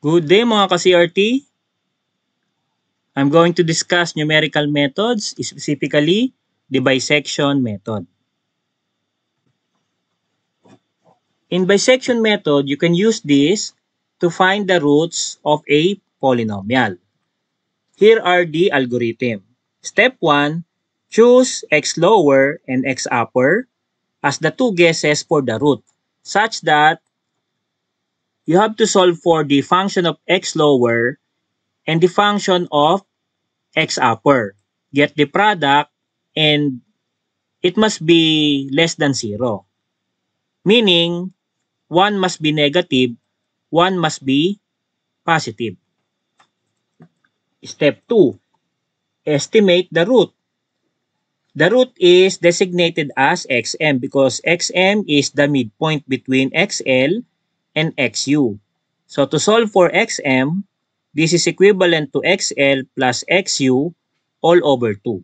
Good day mga ka-CRT. I'm going to discuss numerical methods, specifically the bisection method. In bisection method, you can use this to find the roots of a polynomial. Here are the algorithm. Step 1, choose x lower and x upper as the two guesses for the root, such that you have to solve for the function of x lower and the function of x upper. Get the product and it must be less than 0. Meaning, one must be negative, one must be positive. Step 2, estimate the root. The root is designated as xm because xm is the midpoint between xl and xu. So to solve for xm, this is equivalent to xl plus xu all over 2.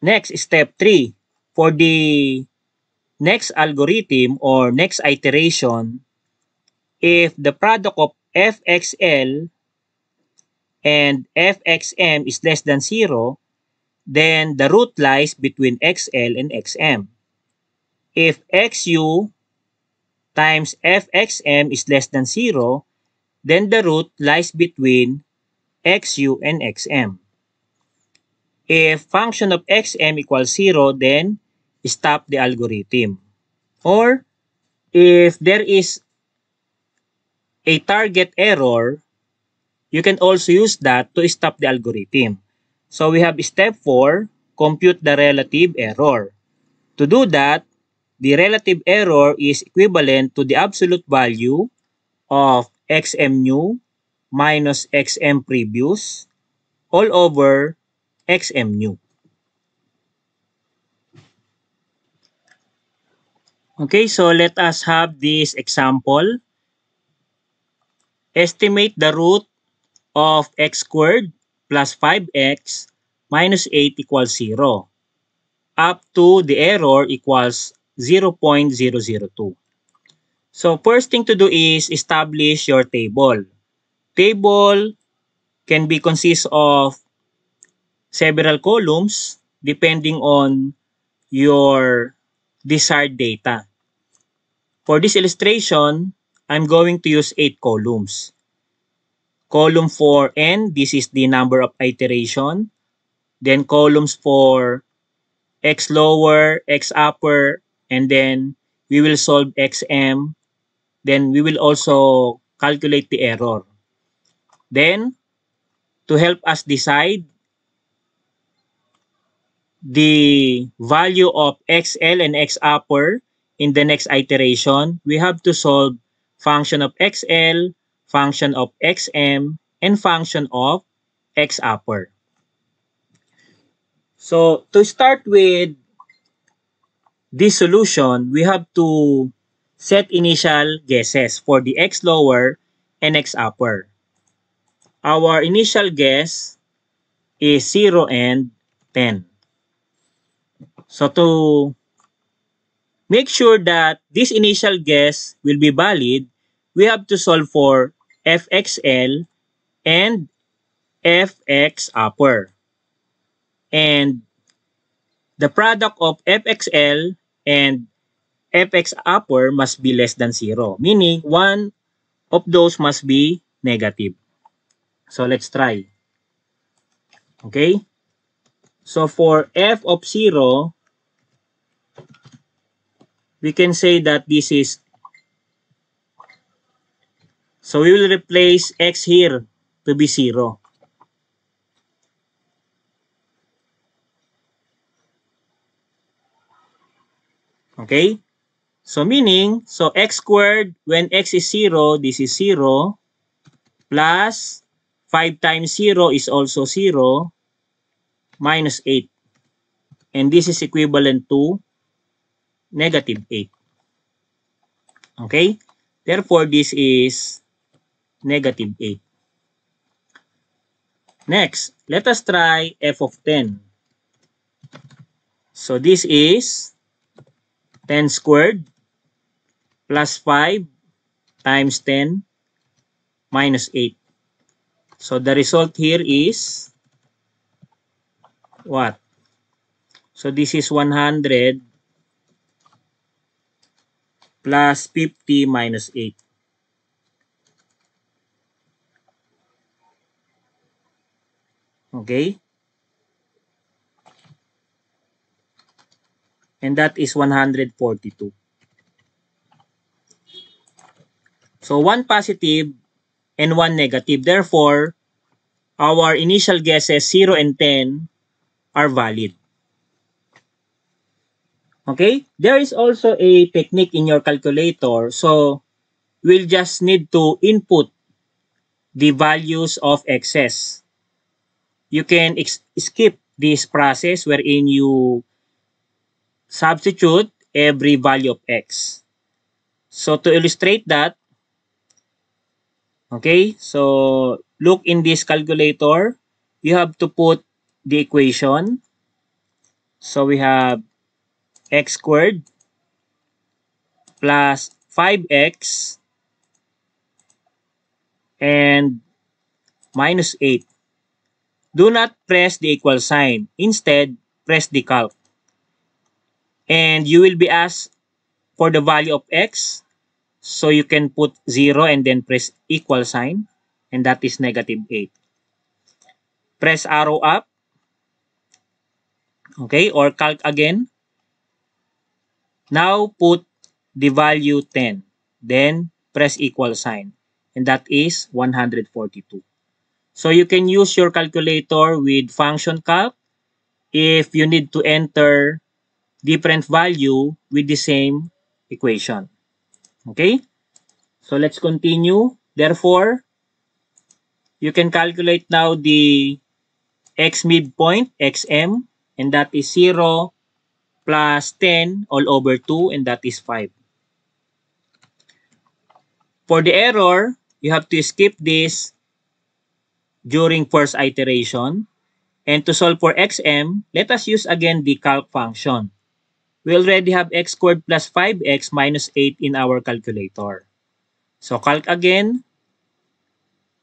Next, step 3. For the next algorithm or next iteration, if the product of fxl and fxm is less than 0, then the root lies between xl and xm. If xu times fxm is less than 0, then the root lies between xu and xm. If function of xm equals 0, then stop the algorithm. Or if there is a target error, you can also use that to stop the algorithm. So we have step 4, compute the relative error. To do that, the relative error is equivalent to the absolute value of xm new minus xm previous all over xm new. Okay, so let us have this example. Estimate the root of x squared plus 5x minus 8 equals 0 up to the error equals 0.002. So first thing to do is establish your table. Table can be consist of several columns depending on your desired data. For this illustration, I'm going to use 8 columns. Column for n, this is the number of iteration. Then columns for x lower, x upper, and then we will solve xm. Then we will also calculate the error. Then, to help us decide the value of xl and x upper in the next iteration, we have to solve function of xl, function of xm, and function of x upper. So to start with this solution, we have to set initial guesses for the x lower and x upper. Our initial guess is 0 and 10. So to make sure that this initial guess will be valid, we have to solve for fxl and fx upper. And the product of fxl and fx upper must be less than 0, meaning one of those must be negative. So let's try. Okay? So for f of 0, we can say that this is, so we will replace x here to be 0. Okay? So meaning, so x squared, when x is 0, this is 0, plus 5 times 0 is also 0, minus 8. And this is equivalent to negative 8. Okay? Therefore, this is negative 8. Next, let us try f of 10. So this is 10 squared plus 5 times 10 minus 8. So the result here is what? So this is 100 plus 50 minus 8. Okay? And that is 142. So one positive and one negative. Therefore, our initial guesses 0 and 10 are valid. Okay? There is also a technique in your calculator. So, we'll just need to input the values of x's. You can skip this process wherein you substitute every value of x. So, to illustrate that, okay, so look in this calculator. You have to put the equation. So, we have x squared plus 5x and minus 8. Do not press the equal sign. Instead, press the calc. And you will be asked for the value of x. So you can put 0 and then press equal sign. And that is negative 8. Press arrow up. Okay, or calc again. Now put the value 10. Then press equal sign. And that is 142. So you can use your calculator with function calc if you need to enter different value with the same equation. Okay? So let's continue. Therefore, you can calculate now the x midpoint, xm, and that is 0 plus 10 all over 2, and that is 5. For the error, you have to skip this during first iteration. And to solve for xm, let us use again the calc function. We already have x squared plus 5x minus 8 in our calculator. So calc again,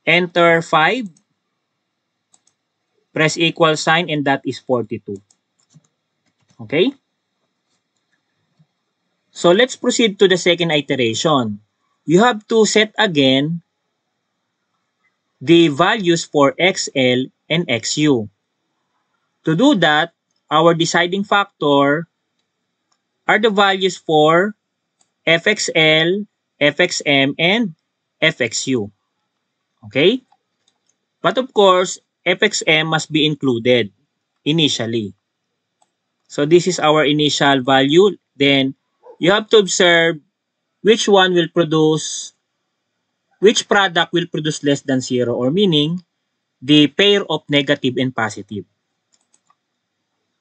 enter 5, press equal sign, and that is 42. Okay? So let's proceed to the second iteration. You have to set again the values for XL and XU. To do that, our deciding factor are the values for FXL, FXM, and FXU. Okay? But of course, FXM must be included initially. So this is our initial value. Then you have to observe which one will produce, which product will produce less than 0, or meaning the pair of negative and positive.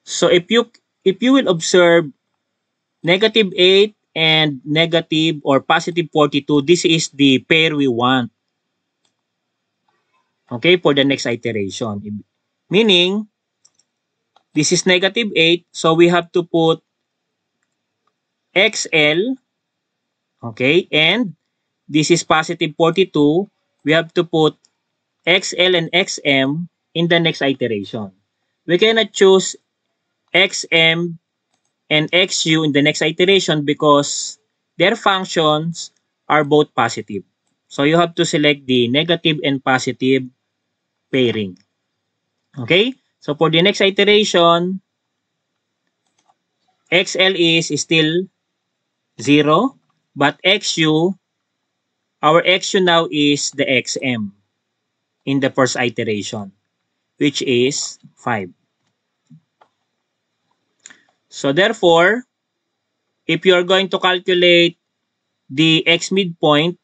So if you will observe negative 8 and negative or positive 42, this is the pair we want. Okay, for the next iteration. Meaning, this is negative 8, so we have to put XL, okay, and this is positive 42, we have to put XL and XM in the next iteration. We cannot choose XM and XU in the next iteration because their functions are both positive. So you have to select the negative and positive pairing. Okay? So for the next iteration, XL is still 0, but XU, our XU now is the XM in the first iteration, which is 5. So therefore, if you are going to calculate the X midpoint,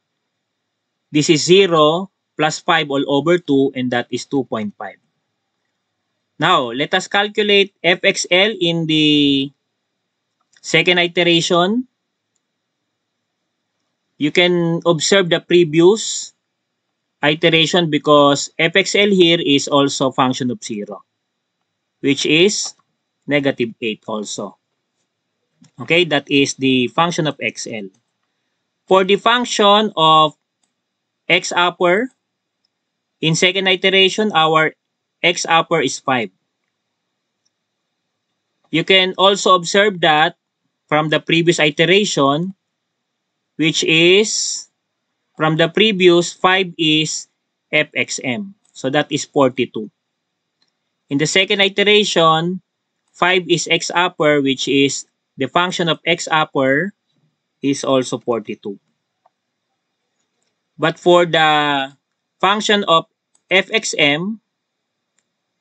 this is 0 plus 5 all over 2, and that is 2.5. Now, let us calculate FXL in the second iteration. You can observe the previous iteration because FXL here is also function of 0, which is negative 8 also. Okay, that is the function of XL. For the function of x upper, in second iteration, our x upper is 5. You can also observe that from the previous iteration, which is from the previous 5 is fxm. So that is 42. In the second iteration, 5 is x upper, which is the function of x upper is also 42. But for the function of fxm,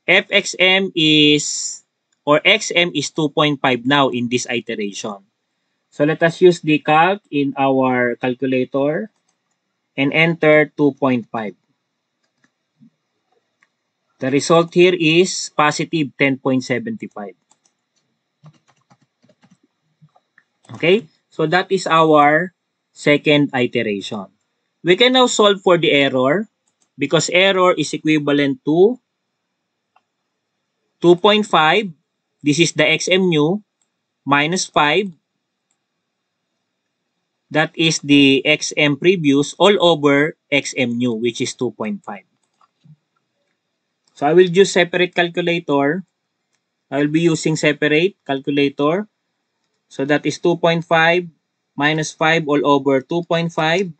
fxm is, or xm is 2.5 now in this iteration. So let us use the calc in our calculator and enter 2.5. The result here is positive 10.75. Okay, so that is our second iteration. We can now solve for the error because error is equivalent to 2.5. This is the xm new minus 5. That is the xm previous all over xm new, which is 2.5. So I will use separate calculator. I will be using separate calculator. So that is 2.5 minus 5 all over 2.5.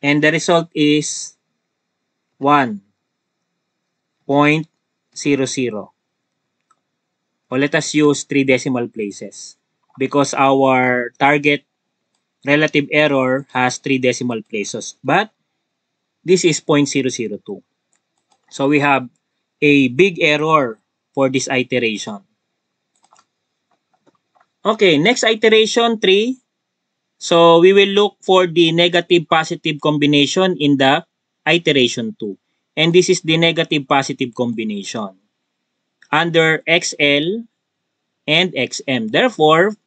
And the result is 1.00. Or let us use 3 decimal places because our target relative error has 3 decimal places. But this is 0.002. So we have a big error for this iteration. Okay, next iteration 3. So we will look for the negative positive combination in the iteration 2. And this is the negative positive combination under XL and XM. Therefore,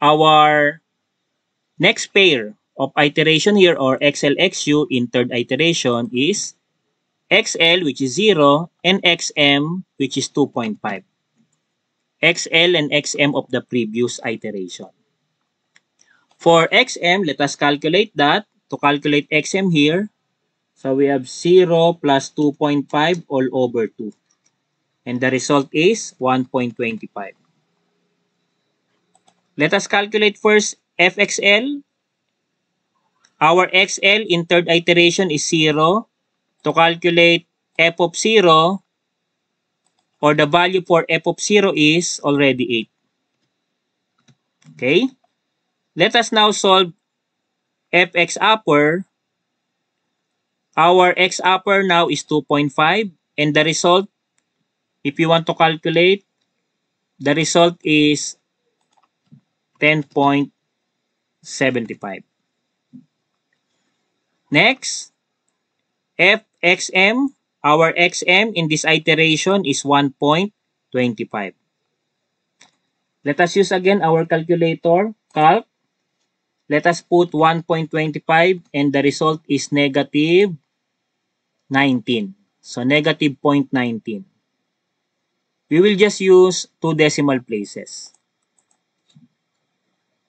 our next pair of iteration here or XLXU in third iteration is XL, which is 0, and XM, which is 2.5. XL and XM of the previous iteration. For XM, let us calculate that. To calculate XM here, so we have 0 plus 2.5 all over 2. And the result is 1.25. Let us calculate first FXL. Our XL in third iteration is 0. To calculate f of 0, or the value for f of 0 is already 8. Okay? Let us now solve fx upper. Our x upper now is 2.5. And the result, if you want to calculate, the result is 10.75. Next, fxm. Our xm in this iteration is 1.25. Let us use again our calculator, calc. Let us put 1.25 and the result is negative 19. So negative 0.19. We will just use 2 decimal places.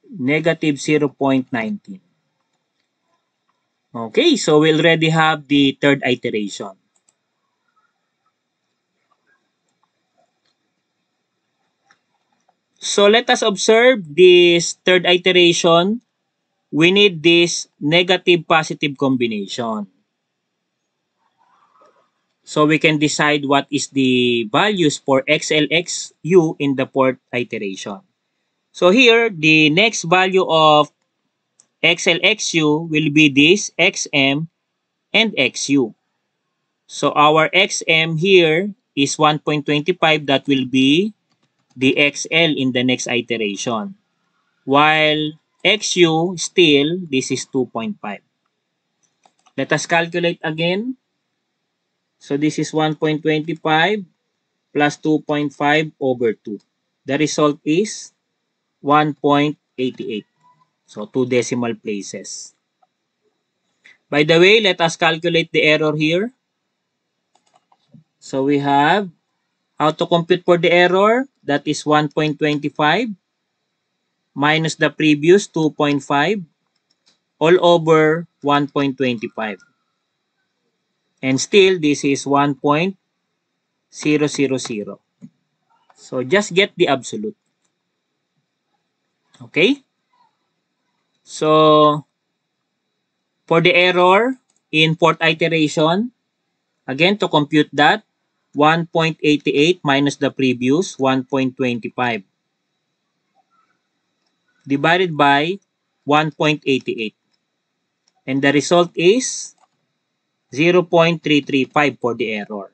Negative 0.19. Okay, so we already have the third iteration. So let us observe this third iteration. We need this negative positive combination. So we can decide what is the values for XLXU in the fourth iteration. So here, the next value of XLXU will be this XM and XU. So our XM here is 1.25. That will be the XL in the next iteration. While XU still, this is 2.5. Let us calculate again. So this is 1.25 plus 2.5 over 2. The result is 1.88. So 2 decimal places. By the way, let us calculate the error here. So we have How to compute for the error? That is 1.25 minus the previous 2.5 all over 1.25. And still, this is 1.000. So just get the absolute. Okay? So, for the error in fourth iteration, again, to compute that, 1.88 minus the previous 1.25 divided by 1.88. And the result is 0.335 for the error.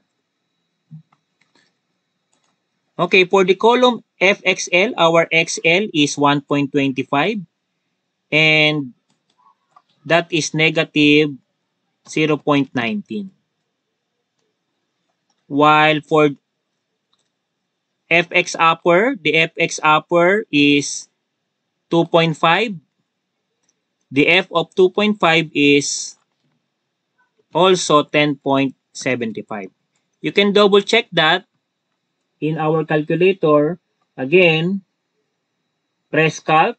Okay, for the column FXL, our XL is 1.25 and that is negative 0.19. While for FX upper, the FX upper is 2.5. The F of 2.5 is also 10.75. You can double check that in our calculator. Again, press calc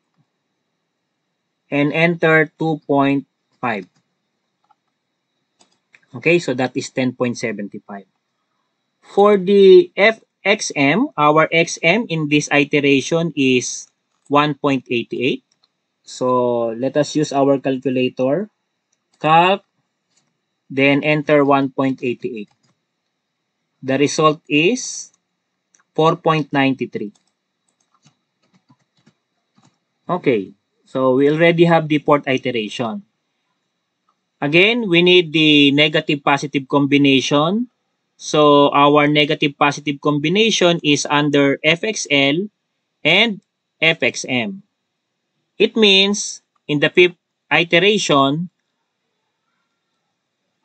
and enter 2.5. Okay, so that is 10.75. For the FXM, our XM in this iteration is 1.88. So let us use our calculator. Calc, then enter 1.88. The result is 4.93. Okay, so we already have the fourth iteration. Again, we need the negative-positive combination. So our negative-positive combination is under FXL and FXM. It means in the fifth iteration,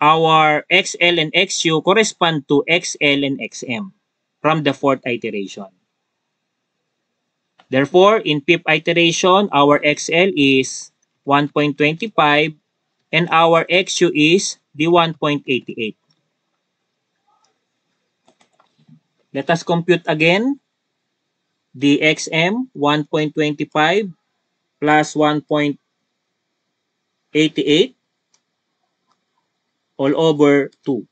our XL and XU correspond to XL and XM from the fourth iteration. Therefore, in fifth iteration, our XL is 1.25 and our XU is the 1.88. Let us compute again the XM 1.25 plus 1.88 all over 2.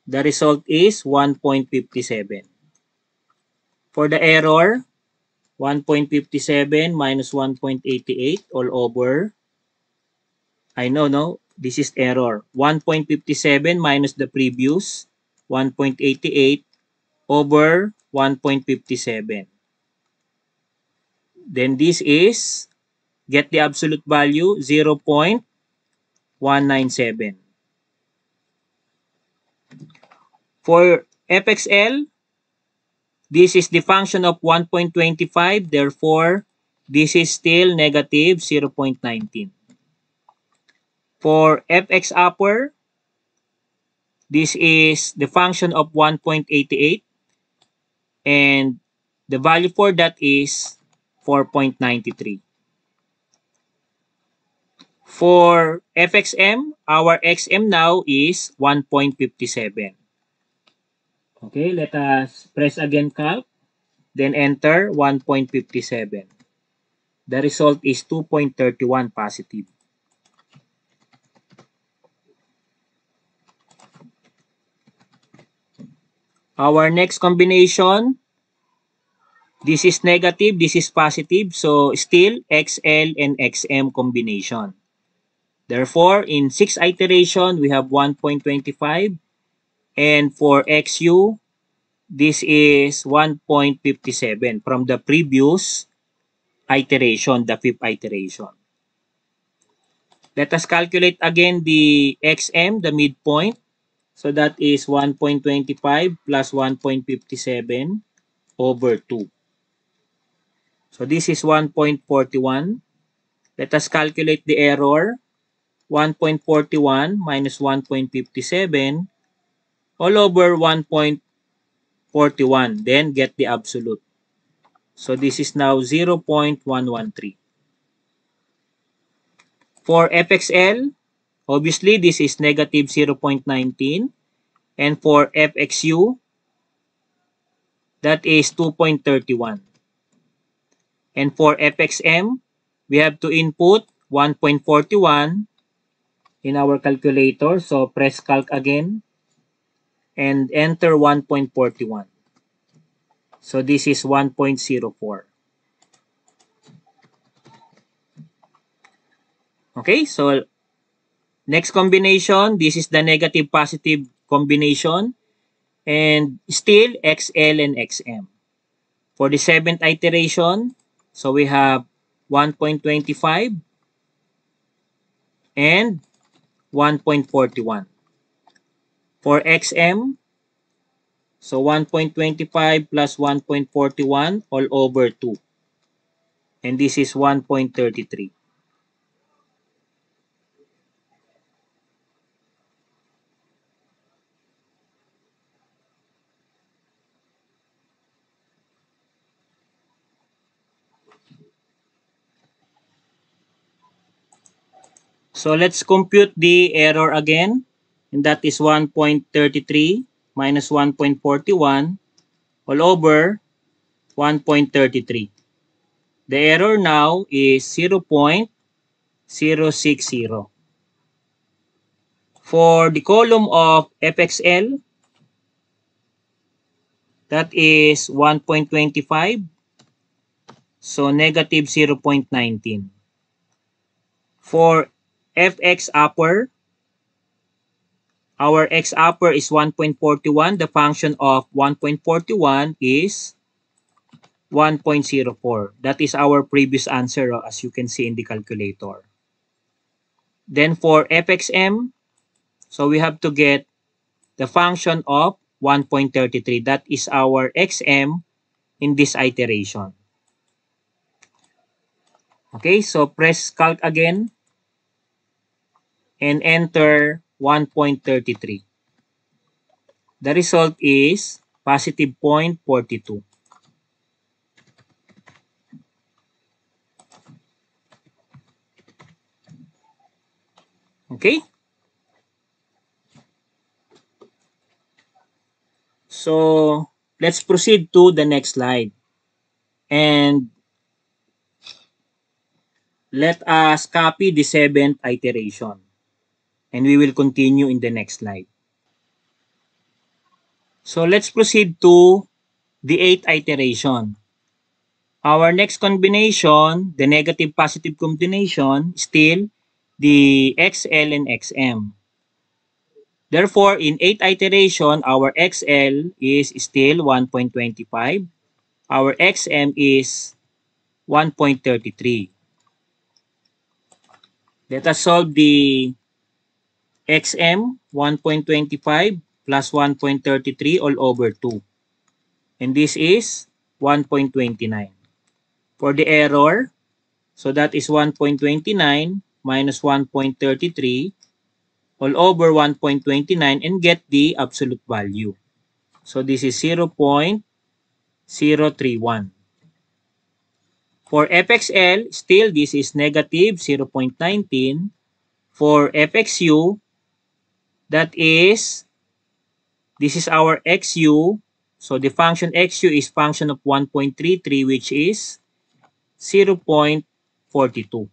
The result is 1.57. For the error, 1.57 minus 1.88 all over, I know, no, this is error. 1.57 minus the previous 1.88 over 1.57. Then this is, get the absolute value, 0.197. For FXL, this is the function of 1.25, therefore, this is still negative 0.19. For FX upper, this is the function of 1.88 and the value for that is 4.93. For FXM, our XM now is 1.57. Okay, let us press again calc, then enter 1.57. The result is 2.31 positive. Our next combination, this is negative, this is positive, so still XL and XM combination. Therefore, in 6th iteration, we have 1.25 and for XU, this is 1.57 from the previous iteration, the 5th iteration. Let us calculate again the XM, the midpoint. So that is 1.25 plus 1.57 over 2. So this is 1.41. Let us calculate the error. 1.41 minus 1.57 all over 1.41. Then get the absolute. So this is now 0.113. For FXL, obviously this is negative 0.19. And for FXU, that is 2.31. And for FXM, we have to input 1.41 in our calculator. So press calc again and enter 1.41. So this is 1.04. Okay, so next combination, this is the negative positive combination, and still XL and XM. For the 7th iteration, so we have 1.25 and 1.41. For XM, so 1.25 plus 1.41 all over 2. And this is 1.33. So let's compute the error again. And that is 1.33 minus 1.41 all over 1.33. The error now is 0.060. For the column of FXL, that is 1.25. So negative 0.19. For FX upper, our X upper is 1.41. The function of 1.41 is 1.04. That is our previous answer, as you can see in the calculator. Then for FXM, so we have to get the function of 1.33. That is our XM in this iteration. Okay, so press calc again and enter 1.33. The result is positive 0.42. Okay? So, let's proceed to the next slide. And let us copy the 7th iteration. And we will continue in the next slide. So, let's proceed to the 8th iteration. Our next combination, the negative positive combination, still the XL and XM. Therefore, in 8th iteration, our XL is still 1.25. Our XM is 1.33. Let us solve the XM 1.25 plus 1.33 all over 2. And this is 1.29. For the error, so that is 1.29 minus 1.33 all over 1.29 and get the absolute value. So this is 0.031. For FXL, still this is negative 0.19. For FXU, that is, this is our XU. So the function XU is function of 1.33, which is 0.42.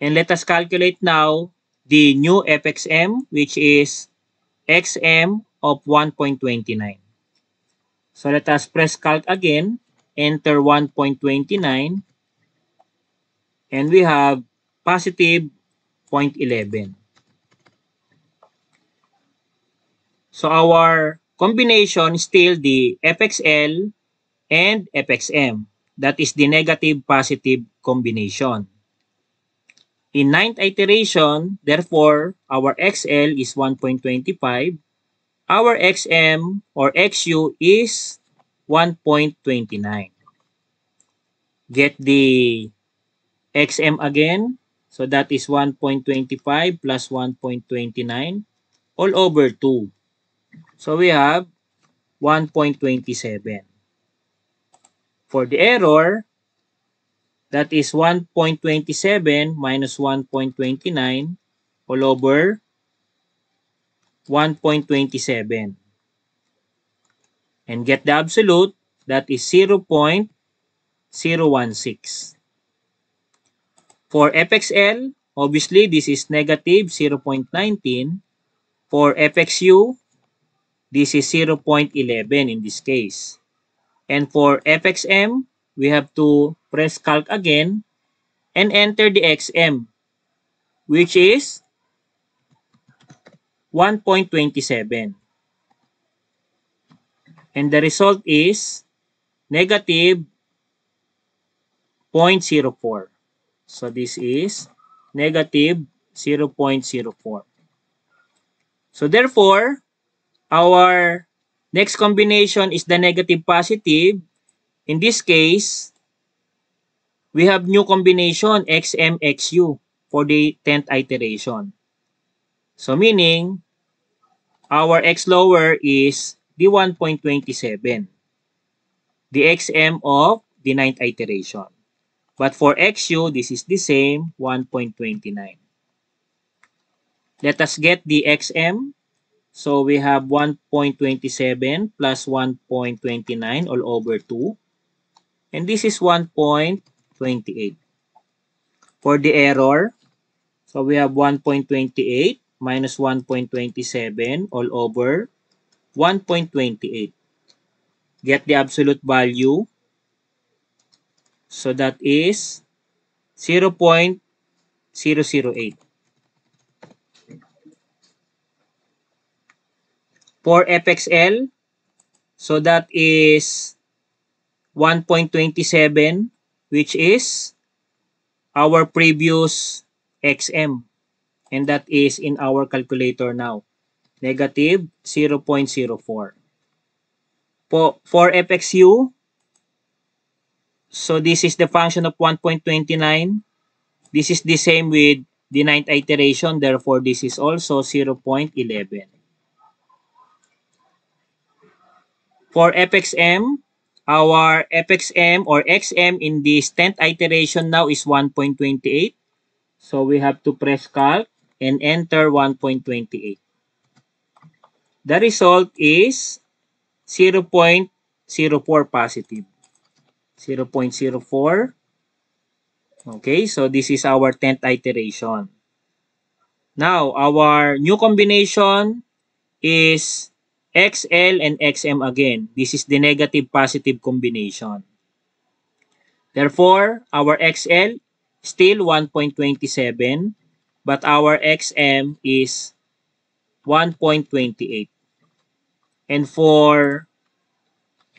And let us calculate now the new FXM, which is XM of 1.29. So let us press calc again, enter 1.29, and we have positive 0.11. So our combination is still the FXL and FXM. That is the negative positive combination. In 9th iteration, therefore, our XL is 1.25. Our XM or XU is 1.29. Get the XM again. So that is 1.25 plus 1.29 all over 2. So we have 1.27. For the error, that is 1.27 minus 1.29 all over 1.27. and get the absolute, that is 0.016. For FXL, obviously this is negative 0.19. For FXU, this is 0.11 in this case. And for FXM, we have to press calc again and enter the XM, which is 1.27. And the result is negative 0.04. So this is negative 0.04. So therefore, our next combination is the negative positive. In this case, we have new combination XMXU for the 10th iteration. So meaning, our X lower is the 1.27, the XM of the 9th iteration. But for XU, this is the same, 1.29. Let us get the XM. So we have 1.27 plus 1.29 all over 2. And this is 1.28. For the error, so we have 1.28 minus 1.27 all over 1.28. Get the absolute value. So that is 0.008. For FXL, so that is 1.27, which is our previous XM. And that is in our calculator now, negative 0.04. For FXU, so this is the function of 1.29. This is the same with the 9th iteration, therefore this is also 0.11. For FXM, our FXM or XM in this 10th iteration now is 1.28. So we have to press calc and enter 1.28. The result is 0.04 positive. 0.04. Okay, so this is our 10th iteration. Now, our new combination is XL and XM again. This is the negative positive combination. Therefore, our XL still 1.27, but our XM is 1.28. And for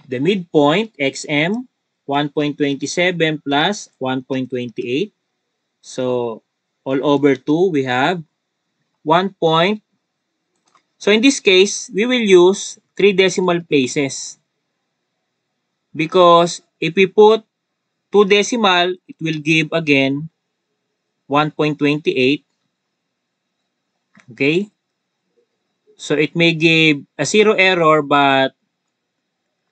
the midpoint, XM, 1.27 plus 1.28. So, all over 2, we have 1 point. So, in this case, we will use 3 decimal places. Because if we put 2 decimal, it will give again 1.28. Okay? So, it may give a 0 error but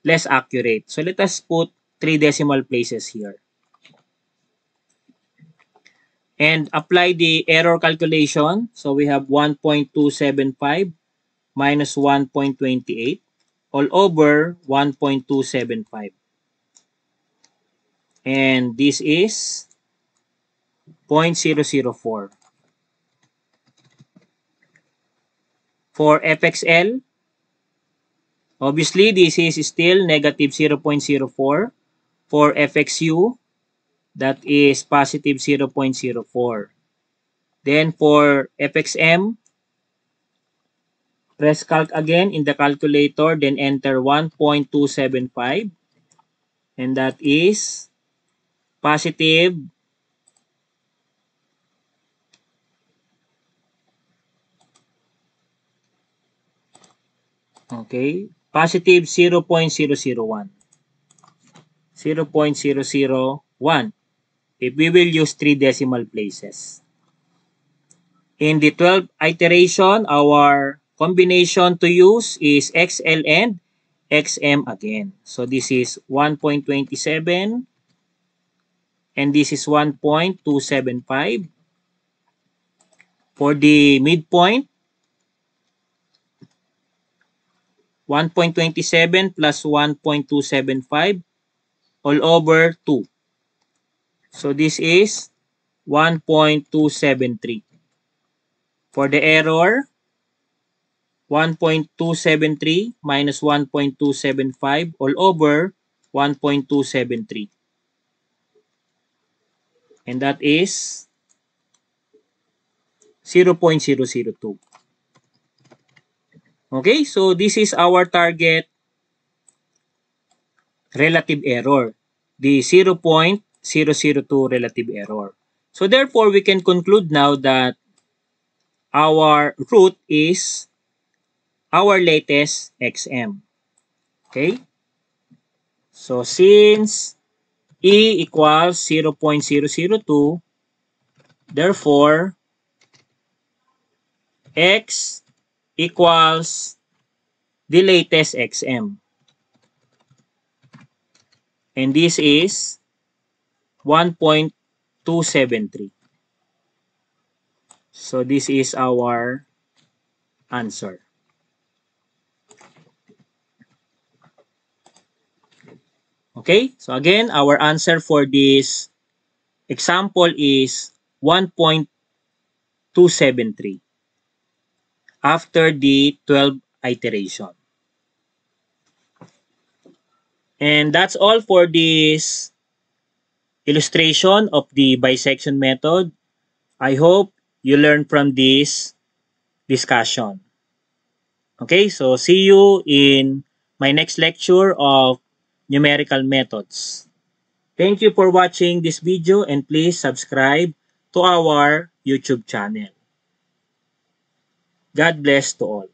less accurate. So, let us put 3 decimal places here. And apply the error calculation. So, we have 1.275 minus 1.28 all over 1.275. And this is 0.004. For FXL, obviously this is still negative 0.04. For FXU, that is positive 0.04. Then for FXM, press calc again in the calculator, then enter 1.275. And that is positive okay, positive 0.001. 0.001 if we will use 3 decimal places. In the 12th iteration, our combination to use is XL and XM again. So this is 1.27 and this is 1.275. For the midpoint, 1.27 plus 1.275 all over 2. So this is 1.273. For the error, 1.273 minus 1.275 all over 1.273. And that is 0.002. Okay, so this is our target relative error, the 0.002 relative error. So therefore, we can conclude now that our root is our latest XM. Okay? So since E equals 0.002, therefore, X equals the latest XM. And this is 1.273. So this is our answer. Okay, so again, our answer for this example is 1.273 after the 12 iteration. And that's all for this illustration of the bisection method. I hope you learned from this discussion. Okay, so see you in my next lecture of numerical methods. Thank you for watching this video and please subscribe to our YouTube channel. God bless to all.